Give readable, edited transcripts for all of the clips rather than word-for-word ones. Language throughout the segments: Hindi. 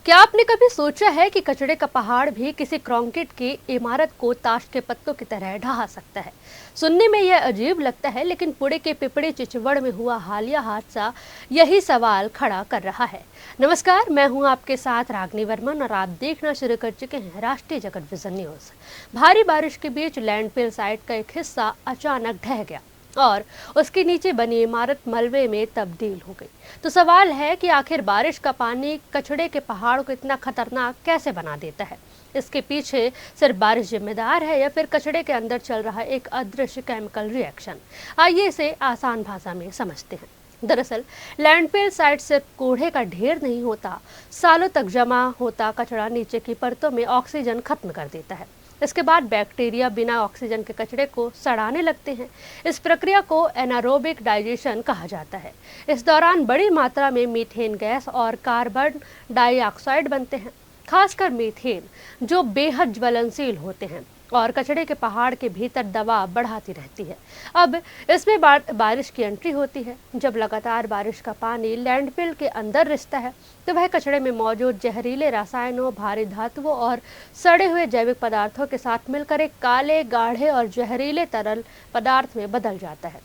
क्या आपने कभी सोचा है कि कचरे का पहाड़ भी किसी कंक्रीट की इमारत को ताश के पत्तों की तरह ढहा सकता है। सुनने में यह अजीब लगता है, लेकिन पुणे के पिपड़ी चिचवड़ में हुआ हालिया हादसा यही सवाल खड़ा कर रहा है। नमस्कार, मैं हूं आपके साथ रागनी वर्मन और आप देखना शुरू कर चुके हैं राष्ट्रीय जगत विजन न्यूज। भारी बारिश के बीच लैंडफिल साइट का एक हिस्सा अचानक ढह गया और उसके नीचे बनी इमारत मलबे में तब्दील हो गई। तो सवाल है कि आखिर बारिश का पानी कचड़े के पहाड़ को इतना खतरनाक कैसे बना देता है। इसके पीछे सिर्फ बारिश जिम्मेदार है या फिर कचड़े के अंदर चल रहा एक अदृश्य केमिकल रिएक्शन। आइए इसे आसान भाषा में समझते हैं। दरअसल लैंडफिल साइट सिर्फ कूड़े का ढेर नहीं होता, सालों तक जमा होता कचरा नीचे की परतों में ऑक्सीजन खत्म कर देता है। इसके बाद बैक्टीरिया बिना ऑक्सीजन के कचरे को सड़ाने लगते हैं। इस प्रक्रिया को एनारोबिक डाइजेशन कहा जाता है। इस दौरान बड़ी मात्रा में मीथेन गैस और कार्बन डाइऑक्साइड बनते हैं, खासकर मीथेन, जो बेहद ज्वलनशील होते हैं और कचरे के पहाड़ के भीतर दबाव बढ़ाती रहती है। अब इसमें बारिश की एंट्री होती है। जब लगातार बारिश का पानी लैंडफिल के अंदर रिसता है तो वह कचरे में मौजूद जहरीले रसायनों, भारी धातुओं और सड़े हुए जैविक पदार्थों के साथ मिलकर एक काले, गाढ़े और जहरीले तरल पदार्थ में बदल जाता है।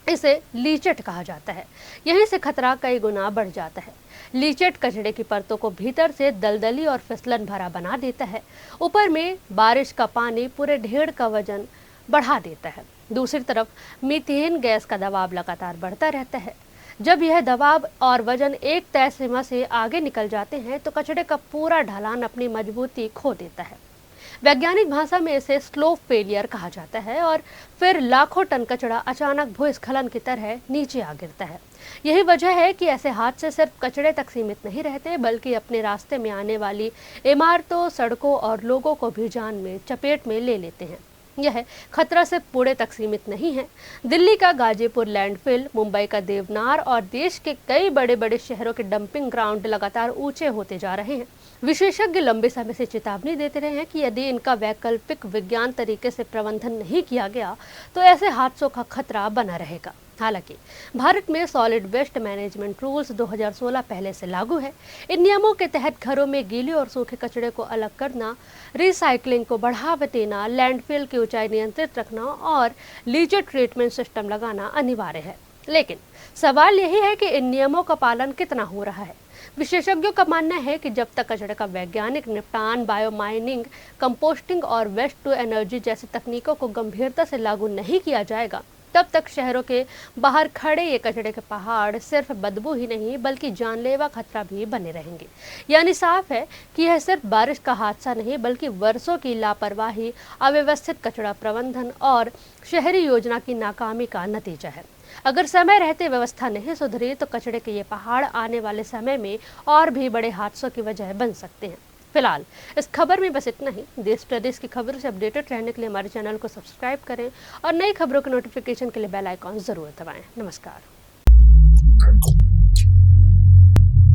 इसे लीचेट कहा जाता है। यहीं से खतरा कई गुना बढ़ जाता है। लीचेट कचड़े की परतों को भीतर से दलदली और फिसलन भरा बना देता है। ऊपर में बारिश का पानी पूरे ढेर का वजन बढ़ा देता है। दूसरी तरफ मीथेन गैस का दबाव लगातार बढ़ता रहता है। जब यह दबाव और वजन एक तय सीमा से आगे निकल जाते हैं तो कचड़े का पूरा ढलान अपनी मजबूती खो देता है। वैज्ञानिक भाषा में इसे स्लो फेलियर कहा जाता है और फिर लाखों टन कचरा अचानक भूस्खलन की तरह नीचे आ गिरता है। यही वजह है कि ऐसे हादसे सिर्फ कचरे तक सीमित नहीं रहते, बल्कि अपने रास्ते में आने वाली इमारतों, सड़कों और लोगों को भी जान में चपेट में ले लेते हैं। यह खतरा सिर्फ पुणे तक सीमित नहीं है। दिल्ली का गाजीपुर लैंडफिल, मुंबई का देवनार और देश के कई बड़े बड़े शहरों के डंपिंग ग्राउंड लगातार ऊंचे होते जा रहे हैं। विशेषज्ञ लंबे समय से चेतावनी देते रहे हैं कि यदि इनका वैकल्पिक विज्ञान तरीके से प्रबंधन नहीं किया गया तो ऐसे हादसों का खतरा बना रहेगा। हालांकि भारत में सॉलिड वेस्ट मैनेजमेंट रूल्स 2016 पहले से लागू है। इन नियमों के तहत घरों में गीले और सूखे कचरे को अलग करना, रिसाइकलिंग को बढ़ावा देना, लैंडफिल की ऊंचाई नियंत्रित रखना और लीचेट ट्रीटमेंट सिस्टम लगाना अनिवार्य है। लेकिन सवाल यही है कि इन नियमों का पालन कितना हो रहा है। विशेषज्ञों का मानना है कि जब तक कचरे का वैज्ञानिक निपटान, बायोमाइनिंग, कंपोस्टिंग और वेस्ट टू एनर्जी जैसी तकनीकों को गंभीरता से लागू नहीं किया जाएगा, तब तक शहरों के बाहर खड़े ये कचरे के पहाड़ सिर्फ बदबू ही नहीं बल्कि जानलेवा खतरा भी बने रहेंगे। यानी साफ है कि यह सिर्फ बारिश का हादसा नहीं, बल्कि वर्षों की लापरवाही, अव्यवस्थित कचरा प्रबंधन और शहरी योजना की नाकामी का नतीजा है। अगर समय रहते व्यवस्था नहीं सुधरी तो कचरे के ये पहाड़ आने वाले समय में और भी बड़े हादसों की वजह बन सकते हैं। फिलहाल इस खबर में बस इतना ही। देश प्रदेश की खबरों से अपडेटेड रहने के लिए हमारे चैनल को सब्सक्राइब करें और नई खबरों के नोटिफिकेशन के लिए बेल आइकॉन जरूर दबाएं। नमस्कार।